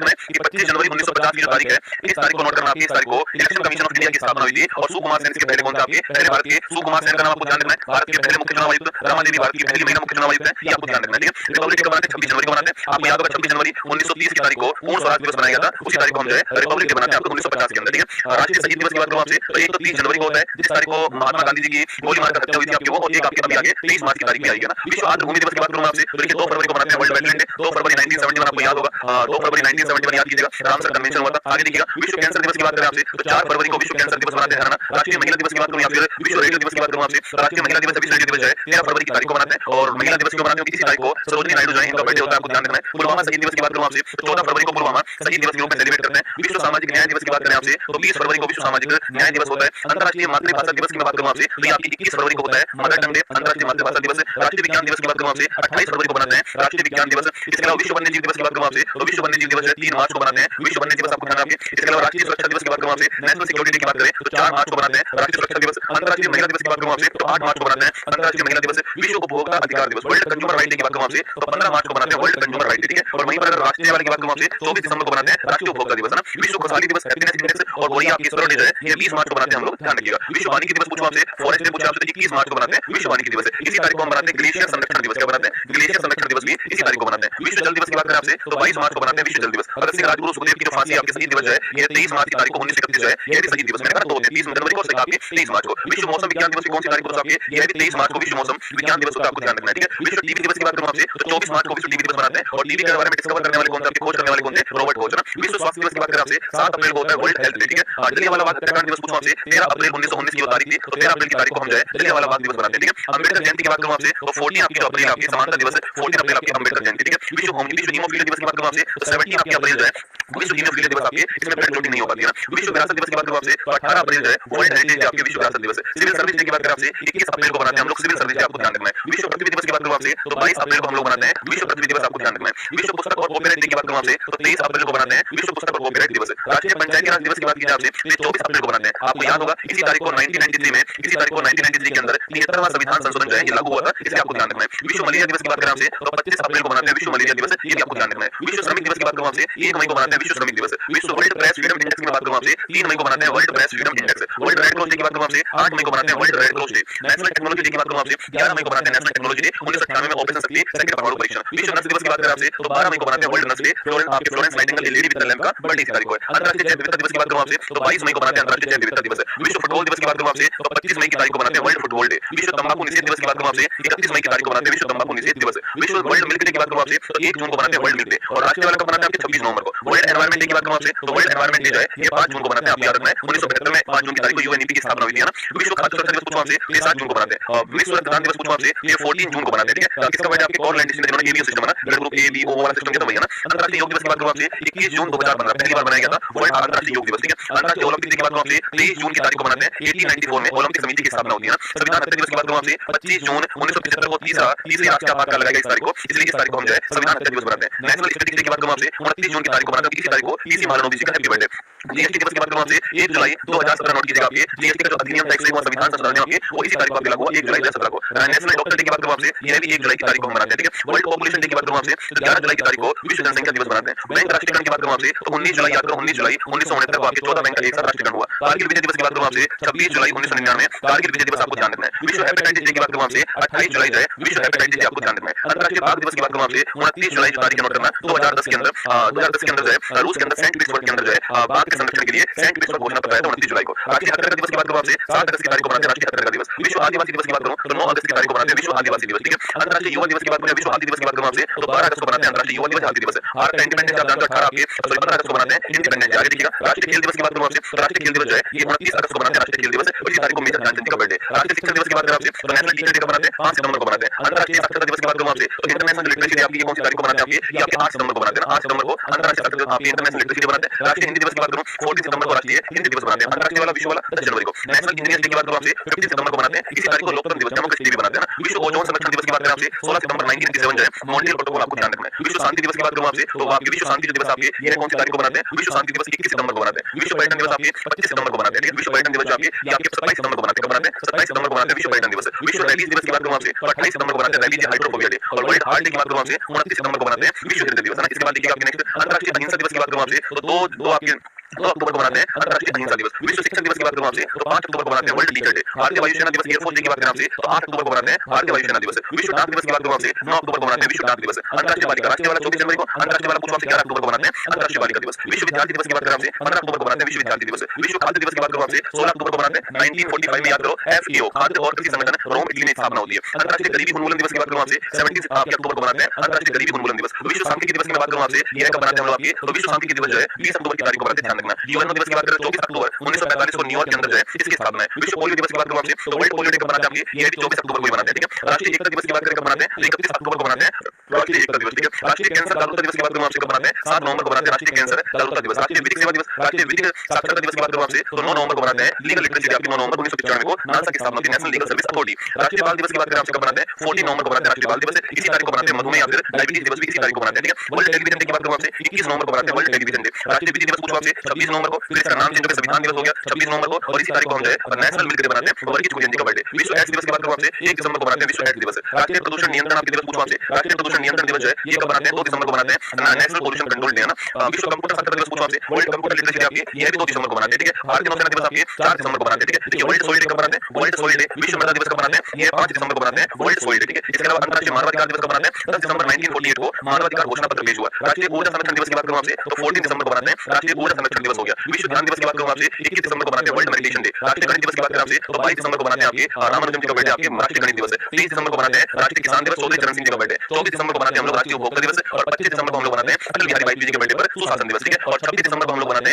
करना है कि 25 जनवरी 1950 की जो तारीख है, इस तारीख को नोट करना आपकी। इस तारीख को इलेक्शन कमीशन ऑफ इंडिया की स्थापना हुई थी और सुकुमार सेन इसके पहले कौन थे आपके पहले भारत के सुकुमार सेन का नाम आपको ध्यान रखना है। भारत के पहले मुख्य चुनाव आयुक्त, रमादेवी भारत की पहली महिला मुख्य चुनाव आयुक्त है, ये आपको ध्यान रखना है, ठीक है। रिपब्लिक डे कब मनाते हैं? 26 जनवरी को मनाते हैं। आपको याद होगा 26 जनवरी 1930 की तारीख को पूर्ण स्वराज दिवस मनाया गया था, उसी तारीख को हम जो है रिपब्लिक डे मनाते हैं आपको 1950 के अंदर, ठीक है। राष्ट्रीय शहीद दिवस की बात करूं आपसे तो एक तो 30 जनवरी को होता है, जिस तारीख को महात्मा गांधी जी की गोली मारकर हत्या हुई थी आपकी वो, और एक आपके अभी आगे 23 मार्च की तारीख में आएगी ना। विश्व आर्द्र भूमि दिवस की बात करूं आपसे तो देखिए 2 फरवरी को मनाते हैं वर्ल्ड वेटलैंड डे। 2 फरवरी 1971 आपको याद होगा, 2 फरवरी 1971 याद कीजिएगा, रामसर कन्वेंशन हुआ था। आगे देखिएगा विश्व कैंसर दिवस की बात करें आपसे तो 4 फरवरी को विश्व कैंसर दिवस मनाते हैं ना। राष्ट्रीय महिला दिवस की बात करूं या फिर विश्व रेडियो दिवस की बात करूं आपसे तो राष्ट्रीय महिला दिवस विश्व रेडियो दिवस जो है 13 फरवरी की तारीख को मनाते हैं। और महिला दिवस को मनाते हैं किसी तारीख को सरोजिनी नायडू जो है इनका बर्थडे होता है, आपको ध्यान रखना है। पुलवामा शहीद दिवस की बात करूं आपसे तो 14 फरवरी को पुलवामा शहीद दिवस के रूप में सेलिब्रेट करते हैं। विश्व सामाजिक न्याय दिवस की बात करें आपसे तो 20 फरवरी को विश्व सामाजिक न्याय दिवस होता है। अंतर्राष्ट्रीय मातृभाषा दिवस की बात करूं आपसे तो ये आपकी 21 फरवरी को होता है मदर टंग डे, अंतर्राष्ट्रीय मातृभाषा दिवस। राष्ट्रीय विज्ञान दिवस की बात करूं आपसे 28 फरवरी को बनाते हैं राष्ट्रीय विज्ञान दिवस। इसके अलावा विश्व वन्यजीव दिवस की बात करूं आपसे तो विश्व वन्यजीव दिवस 3 मार्च को बनाते हैं, विश्व वन्य दिवस आपको ध्यान रखिए। इसके अलावा राष्ट्रीय सुरक्षा दिवस की बात करूं आपसे नेशनल सिक्योरिटी डे की बात करें तो 4 मार्च को बनाते हैं राष्ट्रीय सुरक्षा दिवस। अंतर्राष्ट्रीय महिला दिवस की बात करूं आपसे तो 8 मार्च को बनाते हैं अंतर्राष्ट्रीय महिला दिवस। विश्व उपभोक्ता अधिकार दिवस वर्ल्ड कंज्यूमर राइट डे की बात करूं आपसे तो 15 मार्च को बनाते हैं वर्ल्ड कंज्यूमर राइट डे, ठीक है। और वहीं पर अगर राष्ट्रीय वाले की बात करूं आपसे 24 दिसंबर को बनाते हैं राष्ट्रीय उपभोक्ता दिवस है ना। विश्व खुशहाली दिवस हैप्पीनेस इंडेक्स और वही आपकी स्पर्म डे जो है ये 20 मार्च को बनाते हैं हम लोग, ध्यान रखिएगा। विश्व वानिकी दिवस पूछो आपसे फॉरेस्ट डे पूछो आपसे 21 मार्च को बनाते हैं विश्व वानिकी दिवस। इसी तारीख को हम बनाते हैं ग्लेशियर संरक्षण दिवस, क्या बनाते हैं ग्लेशियर संरक्षण दिवस भी इसी तारीख को बनाते हैं। विश्व जल दिवस की बात करें आपसे तो 22 मार्च को बनाते हैं विश्व जल दिवस। भगत सिंह राजगुरु सुखदेव की जो फांसी आपके शहीद दिवस है ये 23 मार्च की तारीख को 1931 जो है ये भी शहीद दिवस। मैंने कहा 30 जनवरी को आपके 23 मार्च को। विश्व मौसम विज्ञान दिवस कौन सी तारीख को आपके ये भी 23 मार्च को विश्व मौसम विज्ञान दिवस होता है, आपको ध्यान रखना है, ठीक है। विश्व टीबी दिवस की बात करूं आपसे तो 24 मार्च को विश्व टीबी दिवस मनाते हैं और टीबी के बारे में डिस्कवर करने वाले कौन थे आपके खोज करने वाले कौन थे रॉबर्ट कोच ना। विश्व स्वास्थ्य दिवस की बात करें आपसे 7 अप्रैल को होता है वर्ल्ड हेल्थ डे, ठीक है। जलियांवाला बाग हत्याकांड दिवस पूछो आपसे 13 अप्रैल 1919 की तारीख थी तो 13 अप्रैल की तारीख को हम जो है जलियांवाला बाग दिवस मनाते हैं, ठीक है। अंबेडकर जयंती की बात करूं आपसे तो 14 आपकी अप्रैल आपकी समानता दिवस है, 14 अप्रैल आपकी अंबेडकर जयंती, ठीक है। विश्व हीमोफीलिया दिवस की बात करूं आपसे तो 17 आपकी अप्रैल जो है विश्व हीमोफीलिया दिवस आपके इसमें ब्लड क्लॉटिंग नहीं हो पाती है ना। विश्व विरासत दिवस की बात करूं आपसे तो 18 अप्रैल जो है वर्ल्ड हेरिटेज डे आपके विश्व विरासत दिवस है। सिविल सर्विस डे की बात करें आपसे 21 अप्रैल को बनाते हैं हम लोग सिविल सर्विस डे, आपको ध्यान रखना है। विश्व पृथ्वी दिवस की बात करूं आपसे तो 22 अप्रैल को हम लोग बनाते हैं विश्व पृथ्वी दिवस, आपको ध्यान रखना है। विश्व पुस्तक और कॉपीराइट डे की बात करूं आपसे तो 23 अप्रैल को बनाते हैं विश्व पुस्तक और कॉपीराइट दिवस। राष्ट्रीय पंचायती राज दिवस की बात की जाए आपसे तो 24 अप्रैल को बनाते हैं, आपको याद होगा इसी तारीख को 1993 में इसी तारीख को 1993 के अंदर 73वां संविधान संशोधन जो है ये लागू हुआ था, इसलिए आपको ध्यान रखना है। विश्व मलेरिया दिवस की बात करें आपसे तो 25 अप्रैल को बनाते हैं विश्व मलेरिया दिवस, ये भी आपको ध्यान रखना है। विश्व श्रमिक दिवस की बात करूं आपसे 1 मई को बनाते हैं विश्व श्रमिक दिवस। विश्व वर्ल्ड प्रेस फ्रीडम इंडेक्स की बात करूं आपसे 3 मई को बनाते हैं world press freedom index. World red cross day की बात करूं आपसे 8 मई को बनाते हैं world red cross day. National technology day की बात करूं आपसे 11 मई को बनाते हैं नेशनल टेक्नोलॉजी डे। 1998 में ऑपरेशन शक्ति सेकंड परमाणु परीक्षण। विश्व नर्स दिवस की बात करें आपसे तो 12 मई को बनाते हैं world nurse day. Florence Nightingale lady with the lamp का बर्थडे इस तारीख को है। अंतर्राष्ट्रीय जैव विविधता दिवस की बात करूं आपसे तो 22 मई को बनाते हैं अंतर्राष्ट्रीय जैव विविधता दिवस। विश्व फुटबॉल दिवस की बात करूं आपसे तो 25 मई की तारीख को बनाते हैं वर्ल्ड फुटबॉल डे। विश्व तंबाकू निषेध दिवस की बात करूं आपसे 31 मई की तारीख को बनाते हैं विश्व तंबाकू निषेध दिवस। विश्व वर्ल्ड मिल्क डे की बात करूं आपसे तो 1 जून को बनाते हैं वर्ल्ड मिल्क डे। और राष्ट्रीय वाला कब बनाते हैं आपके 26 नवंबर को। वर्ल्ड एनवायरनमेंट डे की बात करूं आपसे तो वर्ल्ड एनवायरनमेंट डे जो है ये 5 जून को बनाते हैं, आप याद रखना है। 1972 में 5 जून की तारीख को यूएनईपी की स्थापना हुई थी ना। विश्व खाद्य सुरक्षा दिवस पूछो आपसे ये 7 जून को बनाते हैं। विश्व रक्तदान दिवस पूछो आपसे ये 14 जून को बनाते हैं, ठीक है। किसका बर्थडे आपके कॉल लैंड जिन्होंने एबीओ सिस्टम है ना blood group A B O वाला सिस्टम के तो भैया ना। अंतर्राष्ट्रीय योग दिवस की बात करूं आपसे 21 जून 2015 पहली बार बनाया गया था वर्ल्ड अंतर्राष्ट्रीय योग दिवस, ठीक है। अंतर्राष्ट्रीय ओलंपिक डे की बात करूं आपसे 23 जून की तारीख को बनाते हैं 1894 में ओलंपिक समिति की स्थापना होती है ना। संविधान हत्या दिवस की बात करूं आपसे 25 जून 1975 को तीसरी राष्ट्रीय आपातकाल लगाया गया इस तारीख को, इसलिए इस तारीख को हम जो है संविधान हत्या दिवस बनाते हैं। नेशनल स्टैटिस्टिक्स डे की बात करूं आपसे 29 जून की तारीख को बनाते हैं, इसी तारीख को इसी महानवमी का हैप्पी बर्थडे। जीएसटी दिवस की बात करूं आपसे 1 जुलाई 2017 नोट कीजिएगा आपके जीएसटी का जो अधिनियम टैक्स हुआ संविधान संशोधन आपके वो इसी तारीख को आपके लागू हुआ 1 जुलाई 2017 को। नेशनल डॉक्टर डे की बात करूं आपसे ये भी 1 जुलाई की तारीख को हम मनाते हैं, ठीक है। वर्ल्ड पॉपुलेशन डे की बात करूं आपसे तो 11 जुलाई की तारीख को विश्व जनसंख्या दिवस मनाते हैं। बैंक राष्ट्रीयकरण की बात करूं आपसे तो 19 जुलाई याद करो 19 जुलाई 1969 को आपके 14 बैंक का एक साथ राष्ट्रीयकरण हुआ। कारगिल विजय दिवस की बात करूं आपसे 26 जुलाई 1999 कारगिल विजय दिवस आपको ध्यान रखना है। विश्व हेपेटाइटिस डे की बात करूं आपसे 28 जुलाई जो है विश्व हेपेटाइटिस डे आपको ध्यान रखना है। अंतर्राष्ट्रीय बाघ दिवस की बात करूं आपसे 29 जुलाई तारीख नोट करना 2010 के अंदर 2010 के अंदर जो है रूस के अंदर सेंट पीटर्सबर्ग के अंदर जो है बाघ के संरक्षण के लिए सेंट पीटर्सबर्ग घोषणा पत्र आया था 29 जुलाई को। राष्ट्रीय हथकरघा दिवस की बात करूं आपसे 7 अगस्त की तारीख को बनाते हैं राष्ट्रीय हथकरघा दिवस। विश्व आदिवासी दिवस की बात करूं तो 9 अगस्त की तारीख को बनाते हैं विश्व आदिवासी दिवस, ठीक है। अंतर्राष्ट्रीय युवा दिवस की बात करूं विश्व हाथी दिवस की बात करूं आपसे तो 12 अगस्त को बनाते हैं अंतर्राष्ट्रीय युवा दिवस हाथी दिवस। भारत का इंडिपेंडेंस आप जानते हो 18 आपके 15 अगस्त को बनाते हैं इंडिपेंडेंस डे। आगे देखिएगा राष्ट्रीय खेल दिवस की बात करूं आपसे तो राष्ट्रीय खेल दिवस जो है ये 29 अगस्त को बनाते हैं राष्ट्रीय खेल दिवस, इसी तारीख को मेजर ध्यानचंद का बर्थडे। राष्ट्रीय शिक्षक दिवस की बात करें आपसे तो नेशनल टीचर डे को बनाते हैं 5 सितंबर को बनाते हैं। अंतर्राष्ट्रीय साक्षरता दिवस की बात करूं आपसे तो इंटरनेशनल लिटरेसी डे आपकी कौन सी तारीख को बनाते हैं आपके ये आपके 8 सितंबर को बनाते हैं। 8 सितंबर को अंतर्राष्ट्रीय साक्षरता आपकी इंटरनेशनल लिटरेसी डे बनाते हैं। राष्ट्रीय हिंदी दिवस की बात करूं 14 सितंबर को राष्ट्रीय हिंदी दिवस बनाते हैं। अंतर्राष्ट्रीय वाला विश्व वाला 10 जनवरी को। नेशनल इंजीनियर्स डे की बात करूं आपसे 15 सितंबर को बनाते हैं, इसी तारीख को लोकतंत्र दिवस डेमोक्रेसी डे भी बनाते हैं ना। विश्व ओजोन संरक्षण दिवस की बात करें आपसे 16 सितंबर 1987 जो है मॉन्ट्रियल प्रोटोकॉल आपको ध्यान रखना है। विश्व शांति दिवस की बात करूं आपसे तो आपके विश्व शांति दिवस आपके ये कौन सी तारीख को बनाते हैं विश्व शांति दिवस 21 सितंबर को बनाते हैं। विश्व पर्यटन दिवस आपके 25 सितंबर को बनाते हैं, ठीक है। विश्व पर्यटन दिवस जो आपके ये आपके 27 सितंबर को बनाते हैं, 27 सितंबर को बनाते हैं विश्व पर्यटन दिवस। विश्व रैलीज दिवस की बात करूं आपसे तो 28 सितंबर को बनाते हैं रैलीज हाइड्रोफोबिया डे। और वर्ल्ड हार्ट डे की बात करूं आपसे 29 सितंबर को बनाते हैं विश्व हृदय दिवस है ना। इसके बाद देखिएगा आपके नेक्स्ट अंतर्राष्ट्रीय अहिंसा दिवस की बात करूं आपसे तो दो अक्टूबर को मनाते हैं अंतर्राष्ट्रीय अहिंसा दिवस। विश्व शिक्षक दिवस की बात करूं आपसे तो 5 अक्टूबर को मनाते हैं वर्ल्ड टीचर डे। भारतीय वायुसेना दिवस एयरफोर्स डे की बात करें आपसे तो 8 अक्टूबर को मनाते हैं भारतीय वायुसेना दिवस। विश्व डाक दिवस की बात करूं आपसे 9 अक्टूबर को मनाते हैं विश्व डाक दिवस। अंतर्राष्ट्रीय बालिका राष्ट्रीय वाला 24 जनवरी को, अंतर्राष्ट्रीय वाला पूछो आपसे 11 अक्टूबर को मनाते हैं अंतर्राष्ट्रीय बालिका दिवस। विश्व विद्यार्थी दिवस की बात करें आपसे 15 अक्टूबर को मनाते हैं विश्व विद्यार्थी दिवस। विश्व खाद्य दिवस की बात करूं आपसे 16 अक्टूबर को मनाते हैं 1945 में याद करो FAO खाद्य और कृषि संगठन रोम इटली में स्थापना होती है। अंतर्राष्ट्रीय गरीबी उन्मूलन दिवस की बात करूं आपसे 17 अक्टूबर को मनाते हैं अंतर्राष्ट्रीय गरीबी उन्मूलन दिवस। विश्व सांख्यिकी दिवस की बात करूं आपसे ये कब मनाते हैं हम लोग आपके तो विश्व सांख्यिकी दिवस जो है 20 अक्टूबर की तारीख को मनाते हैं, ध्यान रखना। यूएनओ दिवस की बात करें 24 अक्टूबर 1945 को न्यूयॉर्क के अंदर जो है इसकी स्थापना है। विश्व पोलियो दिवस की बात करूं आपसे तो वर्ल्ड पोलियो डे कब मनाते हैं आपके ये भी 24 अक्टूबर को ही मनाते हैं, ठीक है। राष्ट्रीय एकता दिवस की बात करें कब मनाते हैं तो 31 अक्टूबर को मनाते हैं राष्ट्रीय एकता दिवस, ठीक है। राष्ट्रीय कैंसर जागरूकता दिवस की बात करूं आपसे कब मनाते हैं 7 नवंबर को मनाते हैं राष्ट्रीय कैंसर जागरूकता दिवस। राष्ट्रीय विधिक सेवा दिवस राष्ट्रीय विधिक साक्षरता दिवस की बात करूं आपसे तो 9 नवंबर को मनाते हैं लीगल लिटरेसी डे, 9 नवंबर 1995 को नालसा की स्थापना होती है, नेशनल लीगल सर्विस अथॉरिटी। राष्ट्रीय बाल दिवस की बात करें आपसे कब मनाते हैं 14 नवंबर को मनाते हैं राष्ट्रीय बाल दिवस। इसी तारीख को मनाते हैं मधुमेह या फिर डायबिटीज दिवस भी इसी तारीख को मनाते हैं, ठीक है। वर्ल्ड टेलीविजन डे की बात करूं आपसे 21 नवंबर को मनाते हैं वर्ल्ड टेलीविजन डे। राष्ट्रीय विधि दिवस पूछो आपसे 26 नवंबर को, फिर इसका नाम चेंज होकर संविधान दिवस हो गया 26 नवंबर को, और इसी तारीख को हम जो है नेशनल मिल्क डे बनाते हैं वर्गीज कुरियन जी का बर्थडे। विश्व एड्स दिवस की बात करूं आपसे 1 दिसंबर को मनाते हैं विश्व एड्स दिवस। राष्ट्रीय प्रदूषण नियंत्रण आपके दिवस पूछो आपसे राष्ट्रीय प्रदूषण नियंत्रण दिवस जो है ये कब बनाते हैं 2 दिसंबर को मनाते हैं नेशनल पोल्यूशन कंट्रोल डे है ना। विश्व कंप्यूटर साक्षरता दिवस पूछो आपसे वर्ल्ड कंप्यूटर लिटरेसी डे आपके ये भी 2 दिसंबर को मनाते हैं, ठीक है। भारतीय नौसेना दिवस आपके 4 दिसंबर को मनाते हैं, ठीक है। देखिए वर्ल्ड सोइल डे कब मनाते हैं वर्ल्ड सोइल डे विश्व मृदा दिवस कब मनाते हैं ये 5 दिसंबर को मनाते हैं वर्ल्ड सोइल डे, ठीक है। इसके अलावा अंतर्राष्ट्रीय मानवाधिकार दिवस कब मनाते हैं 10 दिसंबर 1948 को मानवाधिकार घोषणा पत्र पेश हुआ। राष्ट्रीय ऊर्जा संरक्षण दिवस की बात करूं आपसे तो 14 दिसंबर को मनाते हैं राष्ट्रीय ऊर्जा संरक्षण दिवस हो गया। विश्व ध्यान दिवस की बात करूं आपसे 21 दिसंबर को मनाते हैं वर्ल्ड मेडिटेशन डे। राष्ट्रीय गणित दिवस की बात करें आपसे तो 22 दिसंबर को मनाते हैं आपके रामानुजम जी का बर्थडे, आपके राष्ट्रीय गणित दिवस है। 23 दिसंबर को मनाते हैं राष्ट्रीय किसान दिवस, चौधरी चरण सिंह जी का बर्थडे। 24 दिसंबर को मनाते हैं हम लोग राष्ट्रीय उपभोक्ता दिवस, और 25 दिसंबर को हम लोग मनाते हैं अटल बिहारी वाजपेयी जी के बर्थडे पर सुशासन दिवस, ठीक है। और 26 दिसंबर को हम लोग मनाते हैं